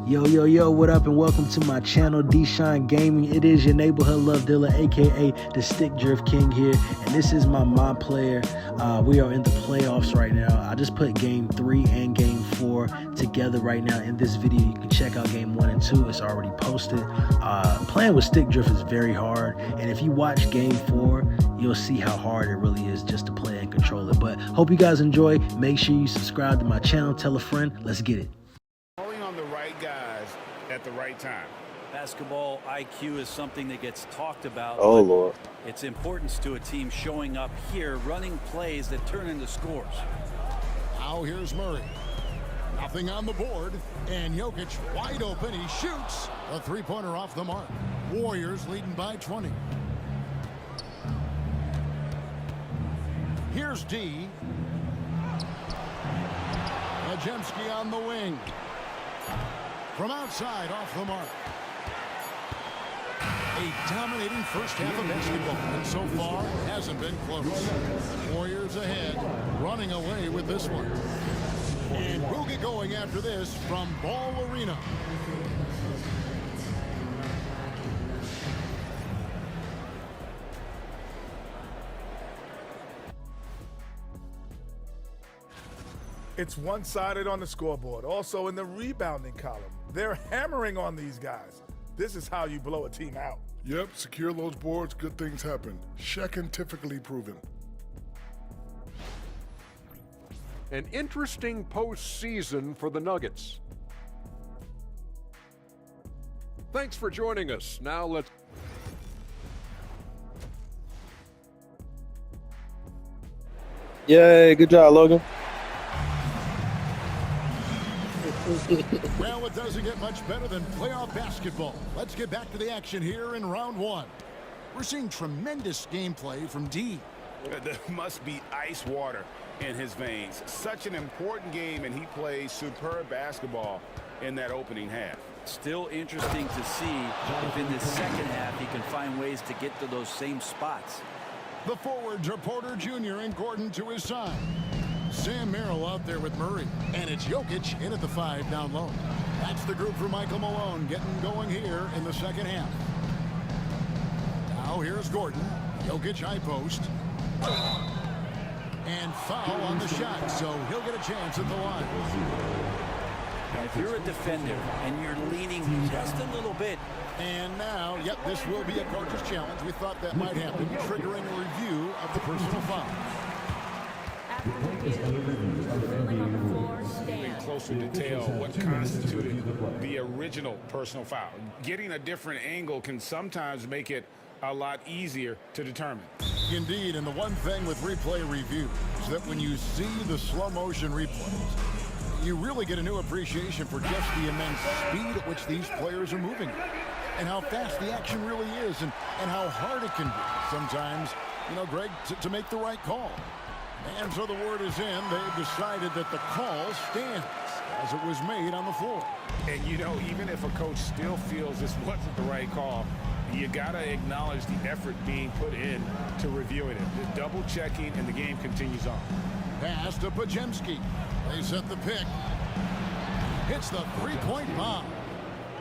Yo, what up and welcome to my channel, D-Shine Gaming. It is your neighborhood love dealer, aka the Stick Drift King here, and this is my mod player. We are in the playoffs right now. I just put game 3 and game 4 together right now in this video. You can check out game 1 and 2. It's already posted. Playing with Stick Drift is very hard, and if you watch game 4, you'll see how hard it really is just to play and control it. But hope you guys enjoy. Make sure you subscribe to my channel, tell a friend. Let's get it. On the right guys at the right time. Basketball IQ is something that gets talked about. Oh, Lord. Its importance to a team showing up here, running plays that turn into scores. Now here's Murray. Nothing on the board, and Jokic wide open. He shoots a three-pointer off the mark. Warriors leading by 20. Here's D. Majemski on the wing. From outside, off the mark. A dominating first half of basketball, and so far hasn't been close. Warriors ahead, running away with this one. And we'll get going after this from Ball Arena. It's one-sided on the scoreboard. Also in the rebounding column, they're hammering on these guys. This is how you blow a team out. Yep, secure those boards, good things happen. Scientifically proven. An interesting postseason for the Nuggets. Thanks for joining us. Now let's... Yay, good job, Logan. Well, it doesn't get much better than playoff basketball. Let's get back to the action here in round 1. We're seeing tremendous gameplay from D. There must be ice water in his veins. Such an important game, and he plays superb basketball in that opening half. Still interesting to see if in the second half he can find ways to get to those same spots. The forwards are Porter Jr. and Gordon to his side. Sam Merrill out there with Murray, and it's Jokic in at the 5 down low. That's the group for Michael Malone getting going here in the second half. Now here's Gordon. Jokic high post. And foul on the shot, so he'll get a chance at the line. If you're a defender and you're leaning just a little bit. And now, yep, this will be a coach's challenge. We thought that might happen, triggering a review of the personal foul. In closer detail, what constituted the original personal foul. Getting a different angle can sometimes make it a lot easier to determine. Indeed, and the one thing with replay review is that when you see the slow motion replays, you really get a new appreciation for just the immense speed at which these players are moving and how fast the action really is and how hard it can be sometimes, you know, Greg, to make the right call. And so the word is in. They've decided that the call stands as it was made on the floor. And, you know, even if a coach still feels this wasn't the right call, you got to acknowledge the effort being put in to reviewing it. The double checking, and the game continues on. Pass to Majemski. They set the pick. Hits the three-point bomb.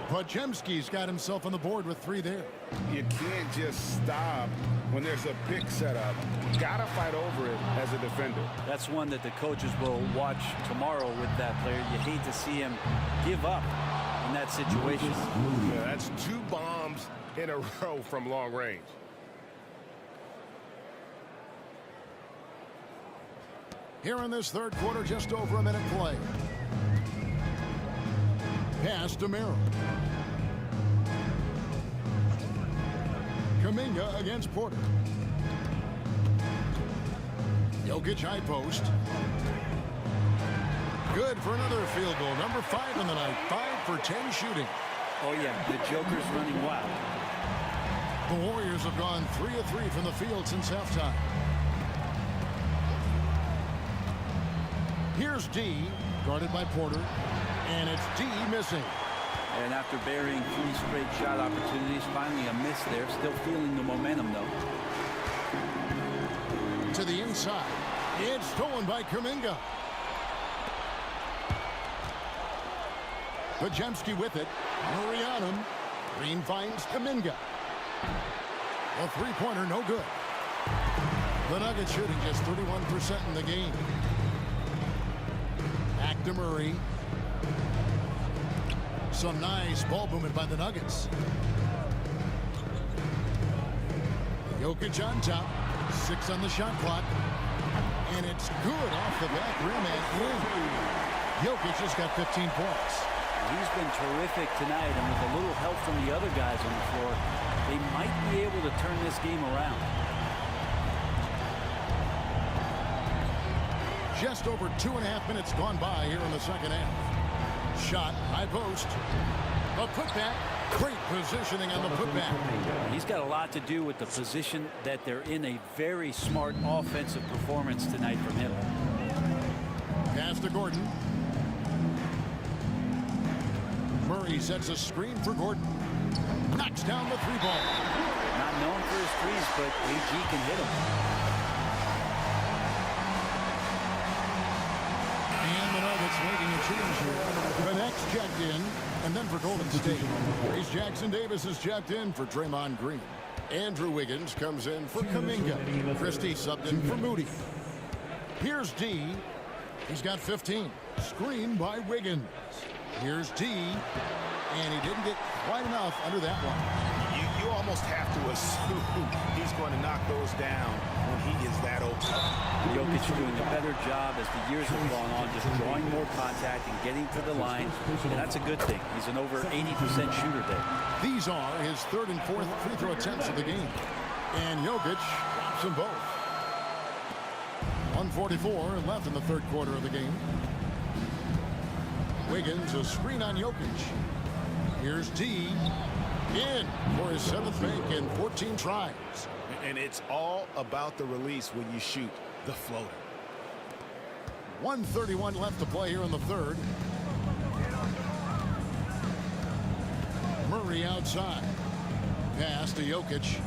Majemski's got himself on the board with 3 there. You can't just stop when there's a pick set up. Got to fight over it as a defender. That's one that the coaches will watch tomorrow with that player. You hate to see him give up in that situation. Yeah, that's 2 bombs in a row from long range. Here in this third quarter, just over a minute play. Pass to Merrill. Kuminga against Porter. Jokic high post. Good for another field goal. Number 5 in the night. 5 for 10 shooting. Oh, yeah, the Joker's running wild. The Warriors have gone 3 of 3 from the field since halftime. Here's D, guarded by Porter, and it's D missing. And after burying 3 straight shot opportunities, finally a miss there. Still feeling the momentum, though. To the inside. It's stolen by Kuminga. Bajemski with it. Murray on him. Green finds Kuminga. A three-pointer, no good. The Nuggets shooting just 31% in the game. Back to Murray. Some nice ball movement by the Nuggets. Jokic on top. 6 on the shot clock. And it's good off the back rim and in. Jokic has got 15 points. He's been terrific tonight, and with a little help from the other guys on the floor, they might be able to turn this game around. Just over 2.5 minutes gone by here in the second half. Shot, high post. A putback. Great positioning on the putback. He's got a lot to do with the position that they're in. A very smart offensive performance tonight from him. Pass to Gordon. Murray sets a screen for Gordon. Knocks down the three ball. Not known for his threes, but AG can hit him. And the Nuggets making a change here. The next checked in, and then for Golden State. Reese Jackson Davis is checked in for Draymond Green. Andrew Wiggins comes in for Kuminga. Christie subbed in for Moody. Here's D. He's got 15. Screen by Wiggins. Here's D. And he didn't get quite enough under that one. You almost have to assume he's going to knock those down when he is that open. Jokic doing a better job as the years have gone on, just drawing more contact and getting to the line. And that's a good thing. He's an over 80% shooter there. These are his third and fourth free throw attempts of the game. And Jokic drops them both. 1:44 left in the third quarter of the game. Wiggins, a screen on Jokic. Here's D. In for his 7th make in 14 tries. And it's all about the release when you shoot the floater. 1:31 left to play here in the third. Murray outside. Pass to Jokic.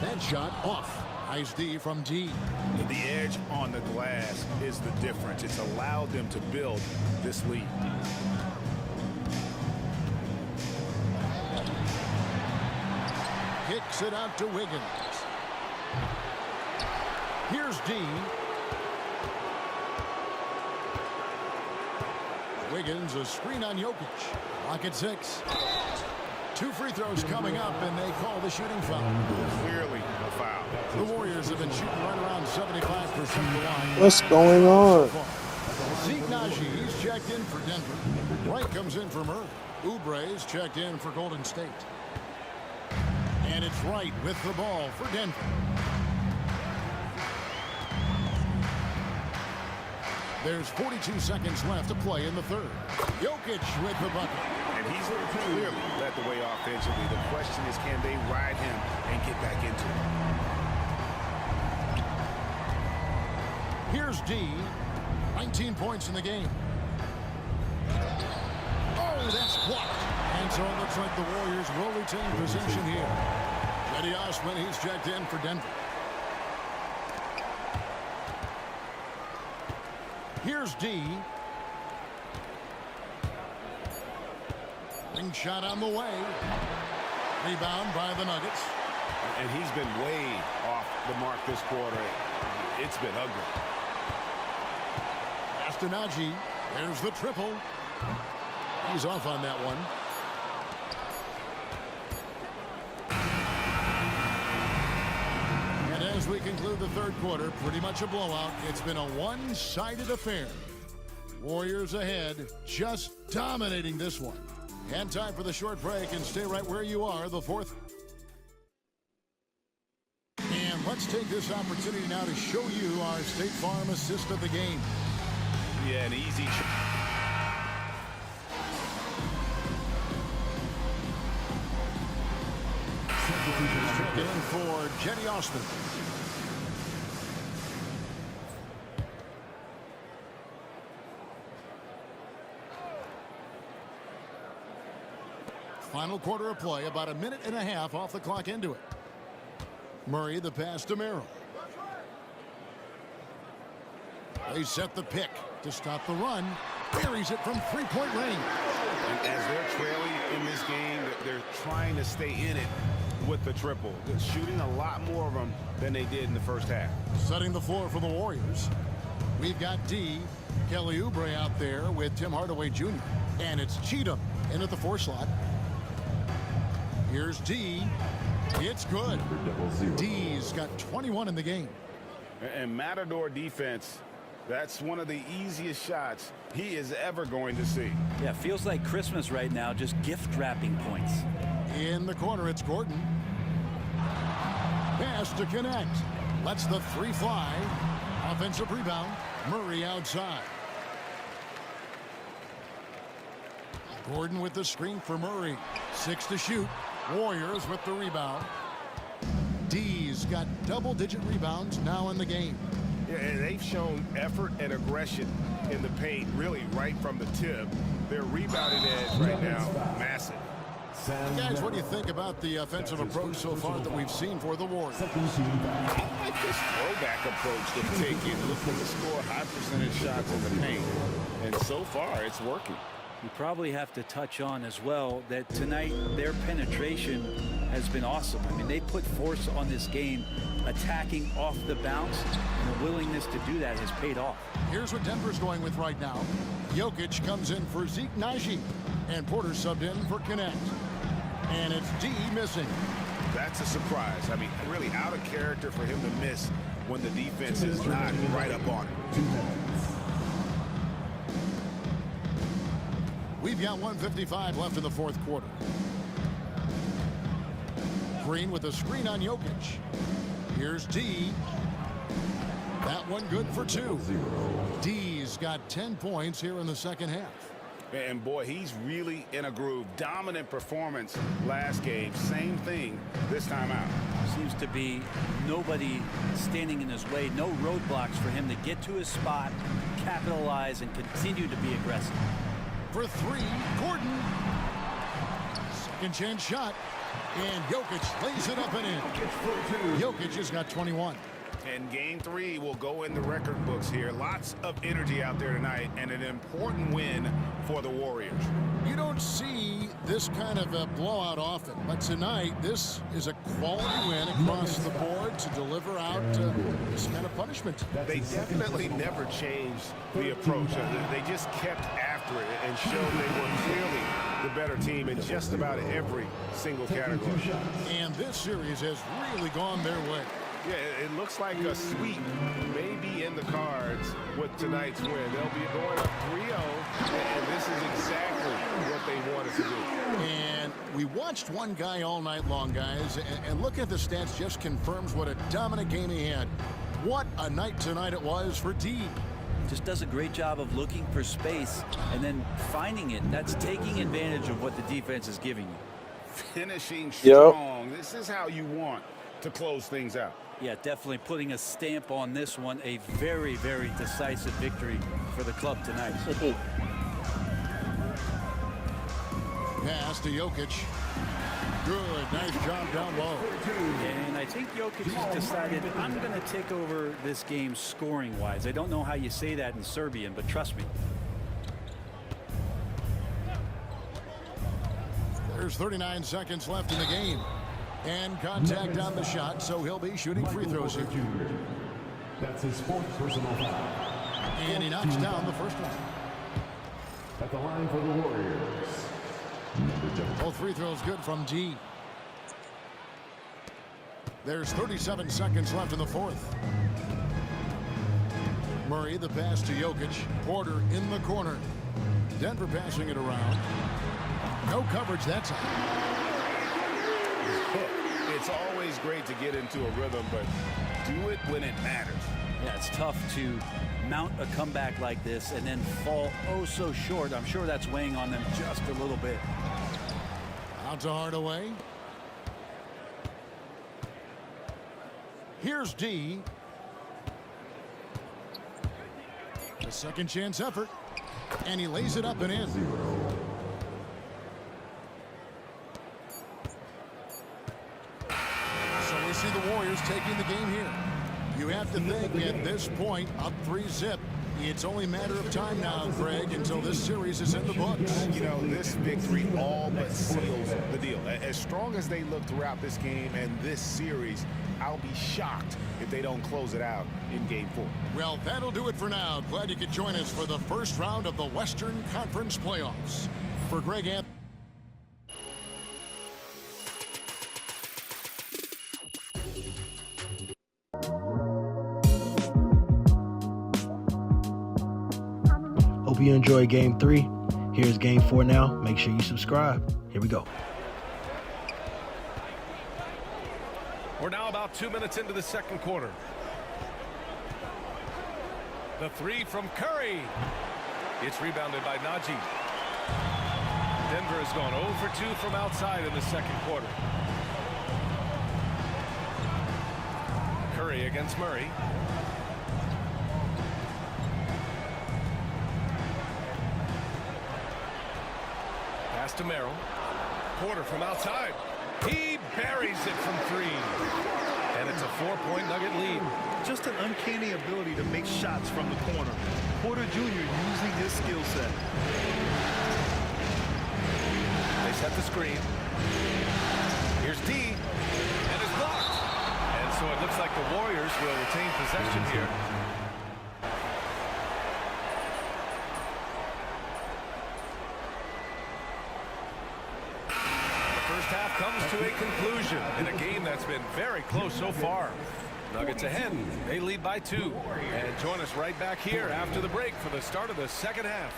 That shot off. Nice D from D. The edge on the glass is the difference. It's allowed them to build this lead. Kicks it out to Wiggins. Here's D. Wiggins, a screen on Jokic. Lock at 6. 2 free throws coming up, and they call the shooting foul. Clearly a foul. The Warriors have been shooting right around 75% of the line. What's going on? Zeke Naji, he's checked in for Denver. Wright comes in for Murray. Oubre's checked in for Golden State. And it's Wright with the ball for Denver. There's 42 seconds left to play in the third. Jokic with the bucket. And he's clearly led the way offensively. The question is, can they ride him and get back into it? Here's D. 19 points in the game. Oh, that's blocked. And so it looks like the Warriors will retain possession here. Eddie Osman, he's checked in for Denver. Here's D. Ring shot on the way. Rebound by the Nuggets. And he's been way off the mark this quarter. It's been ugly. Naji, there's the triple. He's off on that one. And as we conclude the third quarter, pretty much a blowout. It's been a one-sided affair. Warriors ahead, just dominating this one. And time for the short break, and stay right where you are, the fourth. And let's take this opportunity now to show you our State Farm assist of the game. Yeah, an easy check in for Jetty Austin. Final quarter of play, about a minute and a half off the clock into it. Murray, the pass to Merrill. They set the pick to stop the run. Buries it from three-point range. And as they're trailing in this game, they're trying to stay in it with the triple. They're shooting a lot more of them than they did in the first half. Setting the floor for the Warriors. We've got D. Kelly Oubre out there with Tim Hardaway Jr. And it's Cheatham in at the 4 slot. Here's D. It's good. D's got 21 in the game. And Matador defense, that's one of the easiest shots he is ever going to see. Yeah, feels like Christmas right now, just gift wrapping points. In the corner, it's Gordon. Pass to connect. Lets the 3 fly. Offensive rebound. Murray outside. Gordon with the screen for Murray. 6 to shoot. Warriors with the rebound. D's got double-digit rebounds now in the game. Yeah, and they've shown effort and aggression in the paint, really right from the tip. Their rebounding edge right now, massive. Guys, what do you think about the offensive approach so far that we've seen for the Warriors? I like this throwback approach that they take in, looking to score high percentage shots in the paint. And so far, it's working. You probably have to touch on as well that tonight their penetration has been awesome. I mean, they put force on this game, attacking off the bounce, and the willingness to do that has paid off. Here's what Denver's going with right now. Jokic comes in for Zeke Nagy, and Porter subbed in for Connect. And it's D missing. That's a surprise. I mean, really out of character for him to miss when the defense is not right up on him. We've got 1:55 left in the 4th quarter. Green with a screen on Jokic. Here's D. That one good for 2. D's got 10 points here in the second half. And boy, he's really in a groove. Dominant performance last game. Same thing this time out. Seems to be nobody standing in his way, no roadblocks for him to get to his spot, capitalize, and continue to be aggressive. For 3, Gordon. Second chance shot. And Jokic lays it up and in. Jokic has got 21. And game 3 will go in the record books here. Lots of energy out there tonight, and an important win for the Warriors. You don't see this kind of a blowout often, but tonight this is a quality win across the board to deliver out this kind of punishment. They definitely never changed the approach. They just kept after it and showed they were clearly the better team in just about every single category. And this series has really gone their way. Yeah, it looks like a sweep may be in the cards with tonight's win. They'll be going up 3-0, and this is exactly what they wanted to do. And we watched one guy all night long, guys, and looking at the stats just confirms what a dominant game he had. What a night tonight it was for D. Just does a great job of looking for space and then finding it. That's taking advantage of what the defense is giving you. Finishing strong. Yep. This is how you want to close things out. Yeah, definitely putting a stamp on this one. A very, very decisive victory for the club tonight. Pass to Jokic. Good, nice job down low. And I think Jokic has decided, I'm going to take over this game scoring-wise. I don't know how you say that in Serbian, but trust me. There's 39 seconds left in the game. And contact on the shot, so he'll be shooting free throws here. That's his 4th personal foul. And he knocks down the first one. At the line for the Warriors. Both free throws good from G. There's 37 seconds left in the 4th. Murray, the pass to Jokic. Porter in the corner. Denver passing it around. No coverage that time. It's always great to get into a rhythm, but do it when it matters. Yeah, it's tough to mount a comeback like this and then fall oh so short. I'm sure that's weighing on them just a little bit. Out to Hardaway. Here's D. A second chance effort. And he lays it up and in. So we see the Warriors taking the game here. You have to think at this point, up 3-0, It's only a matter of time now, Greg, until this series is in the books. You know, this victory all but seals the deal. As strong as they look throughout this game and this series, I'll be shocked if they don't close it out in Game 4. Well, that'll do it for now. Glad you could join us for the first round of the Western Conference playoffs. For Greg Anthony. Hope you enjoyed Game 3. Here's Game 4 now. Make sure you subscribe. Here we go. We're now about 2 minutes into the second quarter. The three from Curry. It's rebounded by Najee. Denver has gone 0 for 2 from outside in the second quarter. Curry against Murray. Pass to Merrill. Porter from outside. He buries it from 3. And it's a 4-point Nugget lead. Just an uncanny ability to make shots from the corner. Porter Jr. using his skill set. They set the screen. Here's D. And it's blocked. And so it looks like the Warriors will retain possession here. Half comes to a conclusion in a game that's been very close so far. Nuggets ahead. They lead by 2. And join us right back here after the break for the start of the second half.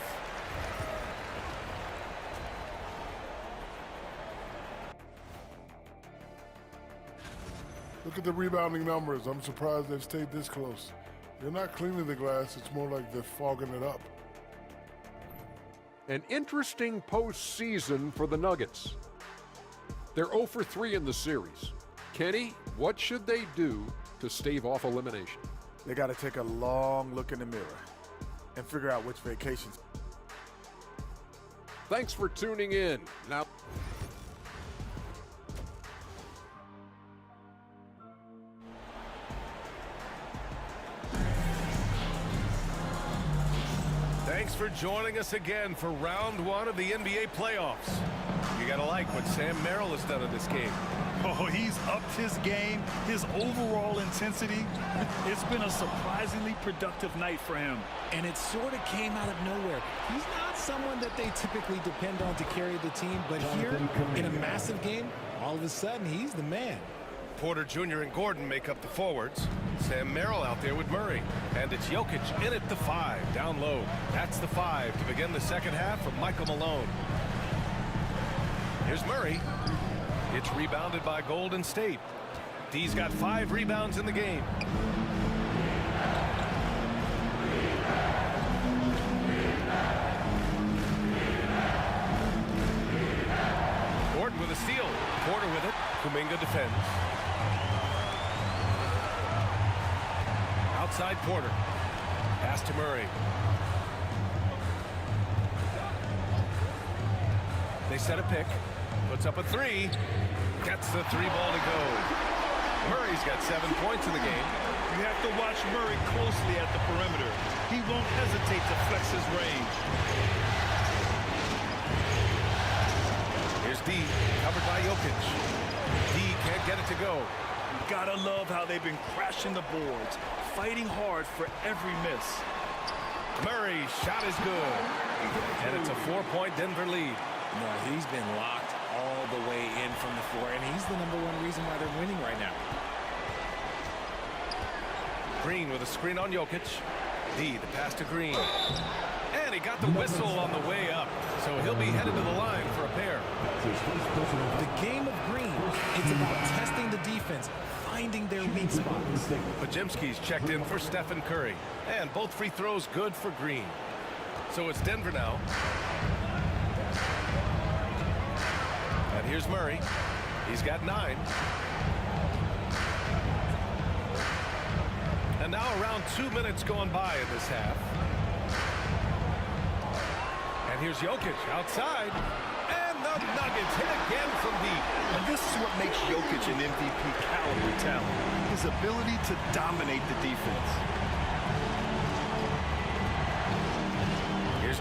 Look at the rebounding numbers. I'm surprised they've stayed this close. They're not cleaning the glass. It's more like they're fogging it up. An interesting postseason for the Nuggets. They're 0 for 3 in the series. Kenny, what should they do to stave off elimination? They got to take a long look in the mirror and figure out which vacations. Thanks for tuning in. Now, Thanks for joining us again for round 1 of the NBA playoffs. You gotta like what Sam Merrill has done in this game. Oh, he's upped his game, his overall intensity. It's been a surprisingly productive night for him. And it sort of came out of nowhere. He's not someone that they typically depend on to carry the team, but here in a massive game, all of a sudden he's the man. Porter Jr. and Gordon make up the forwards. Sam Merrill out there with Murray. And it's Jokic in at the 5, down low. That's the 5 to begin the second half from Michael Malone. Here's Murray. It's rebounded by Golden State. D's got 5 rebounds in the game. Gordon with a steal. Porter with it. Kuminga defends. Outside Porter. Pass to Murray. They set a pick. Puts up a 3. Gets the 3-ball to go. Murray's got 7 points in the game. You have to watch Murray closely at the perimeter. He won't hesitate to flex his range. Here's D, covered by Jokic. D can't get it to go. Gotta love how they've been crashing the boards, fighting hard for every miss. Murray's shot is good. And it's a 4-point Denver lead. No, he's been locked all the way in from the floor, and he's the #1 reason why they're winning right now. Green with a screen on Jokic. D, the pass to Green. And he got the whistle on the way up. So he'll be headed to the line for a pair. The game of Green, it's about testing the defense, finding their weak spots. Pajemski's checked in for Stephen Curry. And both free throws good for Green. So it's Denver now. And here's Murray. He's got 9. And now around 2 minutes gone by in this half. And here's Jokic outside. And the Nuggets hit again from deep. And this is what makes Jokic an MVP caliber talent. His ability to dominate the defense.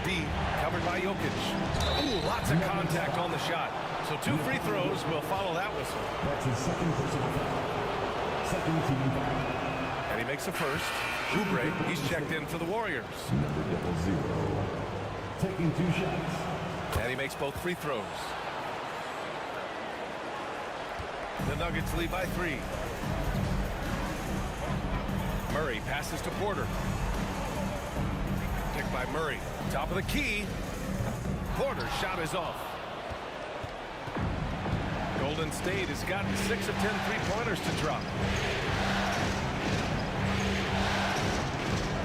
D, covered by Jokic. Ooh, lots of contact on the shot. So 2 free throws will follow that whistle. That's his second personal foul. Second team foul. And he makes the first. Oubre, he's checked in for the Warriors. Number 00. Taking 2 shots. And he makes both free throws. The Nuggets lead by 3. Murray passes to Porter. Picked by Murray. Top of the key. Porter's shot is off. Golden State has gotten 6 of 10 three-pointers to drop.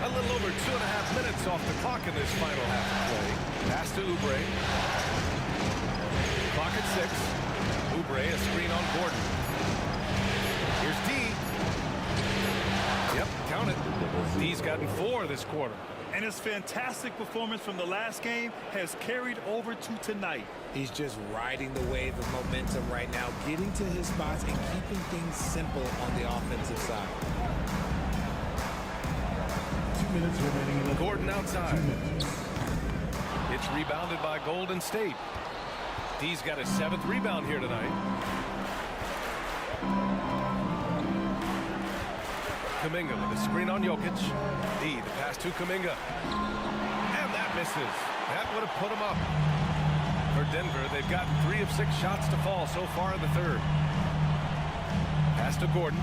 A little over 2.5 minutes off the clock in this final half of play. Pass to Oubre. Clock at 6. Oubre, a screen on Gordon. Here's D. Yep, count it. D's gotten 4 this quarter. And his fantastic performance from the last game has carried over to tonight. He's just riding the wave of momentum right now, getting to his spots and keeping things simple on the offensive side. 2 minutes remaining in the Gordon outside. 2 minutes. It's rebounded by Golden State. D's got his 7th rebound here tonight. Kuminga with a screen on Jokic. D, the pass to Kuminga. And that misses. That would have put him up. For Denver, they've gotten 3 of 6 shots to fall so far in the third. Pass to Gordon.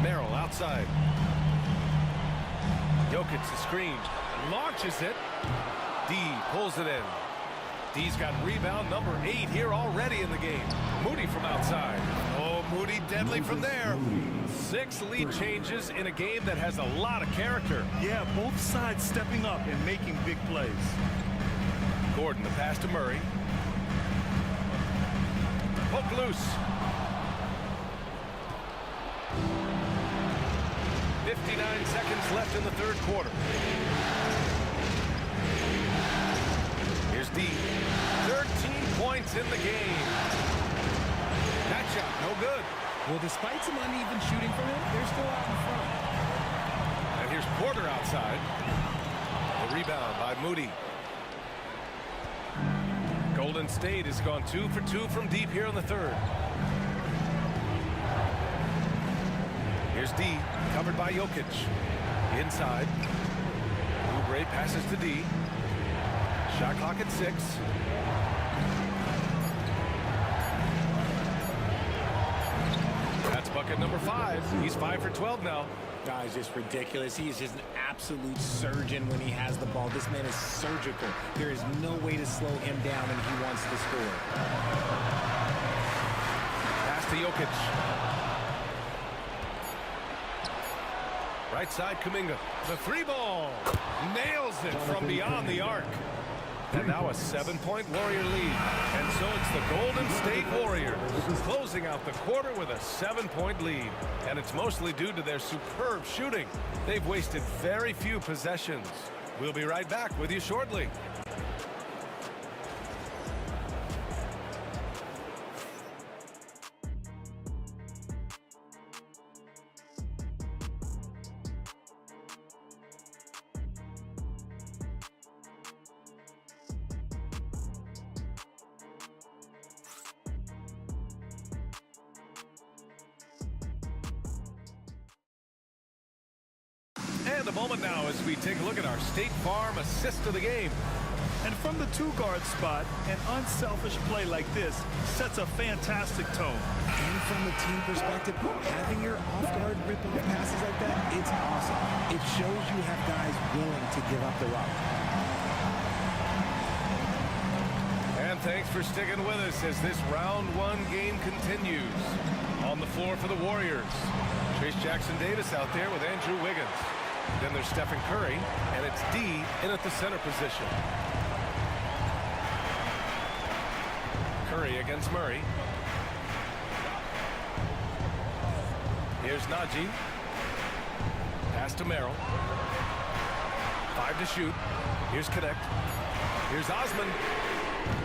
Merrill outside. Jokic the screen. Launches it. D pulls it in. D's got rebound number 8 here already in the game. Moody from outside. Oh, Moody deadly from there. 6 lead changes in a game that has a lot of character. Yeah, both sides stepping up and making big plays. Gordon, the pass to Murray. Poke loose. 59 seconds left in the third quarter. Here's D. 13 points in the game. That shot, no good. Well, despite some uneven shooting from him, they're still out in front. And here's Porter outside. The rebound by Moody. Golden State has gone 2 for 2 from deep here in the third. Here's D, covered by Jokic. Inside. Oubre passes to D. Shot clock at 6. That's bucket number 5. He's 5 for 12 now. Guys, just ridiculous. He is just an absolute surgeon when he has the ball. This man is surgical. There is no way to slow him down, and he wants to score. Pass to Jokic. Right side, Kuminga. The 3 ball. Nails it from beyond the arc. And now a 7-point Warrior lead. And so it's the Golden State Warriors closing out the quarter with a 7-point lead. And it's mostly due to their superb shooting. They've wasted very few possessions. We'll be right back with you shortly. And a moment now as we take a look at our State Farm assist of the game. And from the 2-guard spot, an unselfish play like this sets a fantastic tone. And from the team perspective, having your off-guard rip-off passes like that, it's awesome. It shows you have guys willing to give up the rock. And thanks for sticking with us as this round 1 game continues. On the floor for the Warriors, Trace Jackson-Davis out there with Andrew Wiggins. Then there's Stephen Curry, and it's D in at the center position. Curry against Murray. Here's Najee. Pass to Merrill. 5 to shoot. Here's Connect. Here's Osman.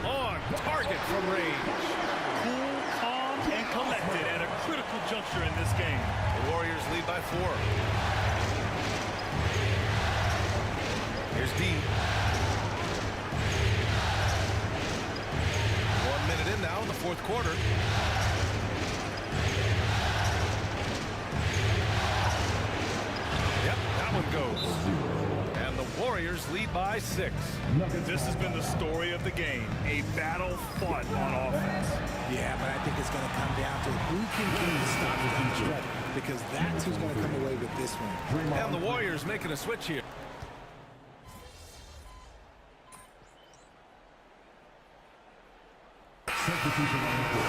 On target from range. Cool, calm, and collected at a critical juncture in this game. The Warriors lead by 4. Here's D. 1 minute in now in the fourth quarter. Yep, that one goes. And the Warriors lead by 6. This has been the story of the game. A battle fought on offense. Yeah, but I think it's going to come down to who can get the stop down the stretch, because that's who's going to come away with this one. And the Warriors making a switch here. Substitution on the court.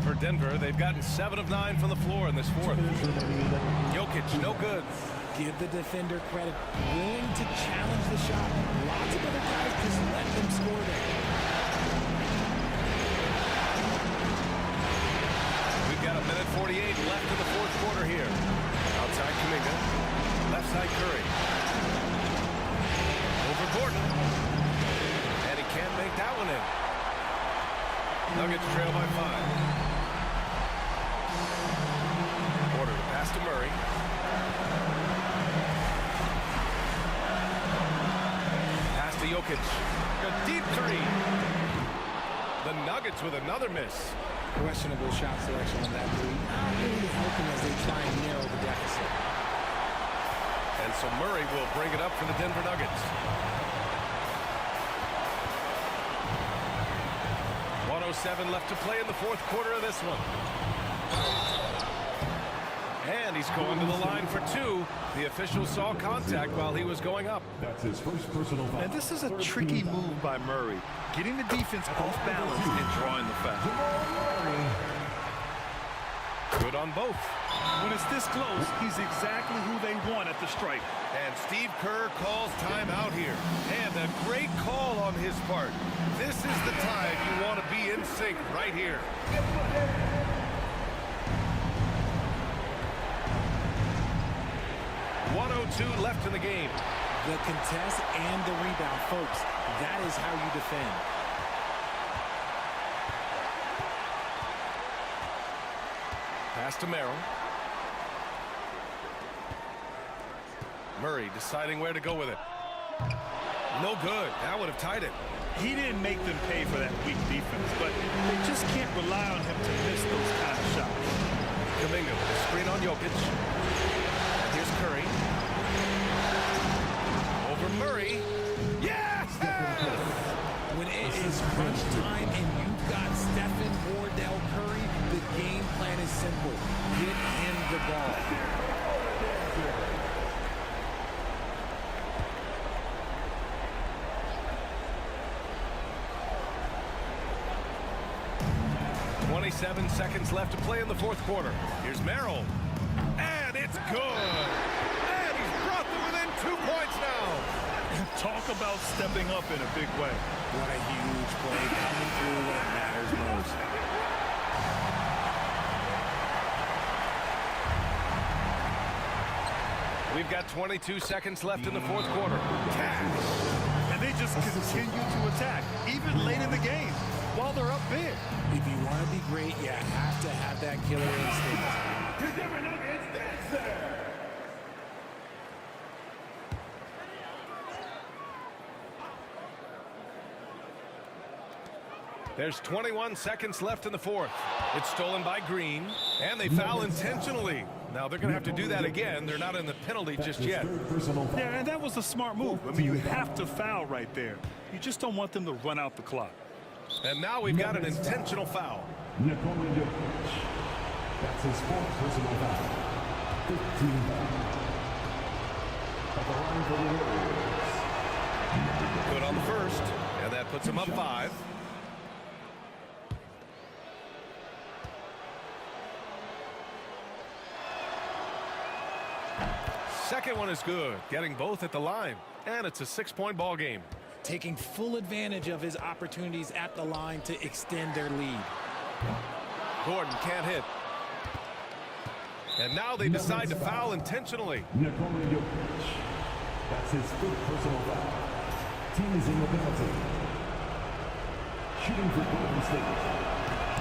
For Denver, they've gotten 7 of 9 from the floor in this fourth. Jokic, no good. Give the defender credit. Willing to challenge the shot. Lots of other guys just let them score there. We've got 1:48 left in the fourth quarter here. Outside Kuminga. Left side Curry. Over Gordon. And he can't make that one in. Nuggets trail by 5. Porter pass to Murray. Pass to Jokic. A deep 3. The Nuggets with another miss. Questionable shot selection on that three. Not really helping as they try and narrow the deficit. And so Murray will bring it up for the Denver Nuggets. 1:07 left to play in the fourth quarter of this one. And he's going to the line for 2. The official saw contact while he was going up. That's his first personal foul. And this is a tricky move by Murray, getting the defense off balance and drawing the foul. Good on both. When it's this close, he's exactly who they want at the stripe. And Steve Kerr calls timeout here. And a great call on his part. This is the time you want to be in sync right here. .02 left in the game. The contest and the rebound, folks. That is how you defend. Pass to Merrill. Murray deciding where to go with it. No good. That would have tied it. He didn't make them pay for that weak defense, but they just can't rely on him to miss those kind of shots. Kuminga, screen on Jokic. And here's Curry. Over Murray. Yes! When it is crunch time and you've got Stephen Wardell Curry, the game plan is simple. Get him the ball. 27 seconds left to play in the fourth quarter. Here's Merrill. And it's good. And he's brought them within 2 points now. Talk about stepping up in a big way. What a huge play coming through when it matters most. We've got 22 seconds left in the fourth quarter. Cash. And they just continue to attack, even late in the game, while they're up big. If you want to be great, you have to have that killer instinct. There's 21 seconds left in the fourth. It's stolen by Green, and they foul intentionally. Now they're going to have to do that again. They're not in the penalty just yet. Yeah, and that was a smart move. I mean, you have to foul right there. You just don't want them to run out the clock. And now we've got an intentional foul. That's his fourth personal foul. 15 fouls. At the line for the Warriors. Good on the first, and that puts him up 5. Second one is good, getting both at the line, and it's a 6-point ball game. Taking full advantage of his opportunities at the line to extend their lead. Gordon can't hit. And now they decide to foul intentionally. Nikola Jokic. That's his fifth personal foul. Team is in the penalty. shooting for Golden State.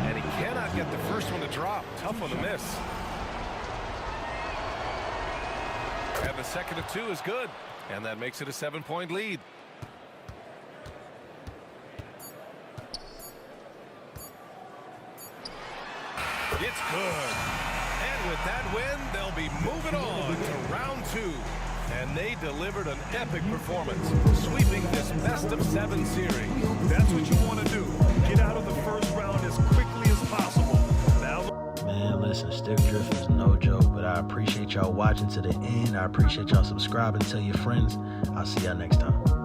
And he cannot get the first one to drop. Tough one to miss. And the second of 2 is good. And that makes it a 7-point lead. It's good. And with that win, they'll be moving on to round 2. And they delivered an epic performance, sweeping this best-of-7 series. That's what you want to do. Get out of the first round as quickly as possible. Now, Man, listen, stick drift is no joke, but I appreciate y'all watching to the end. I appreciate y'all subscribing. Tell your friends. I'll see y'all next time.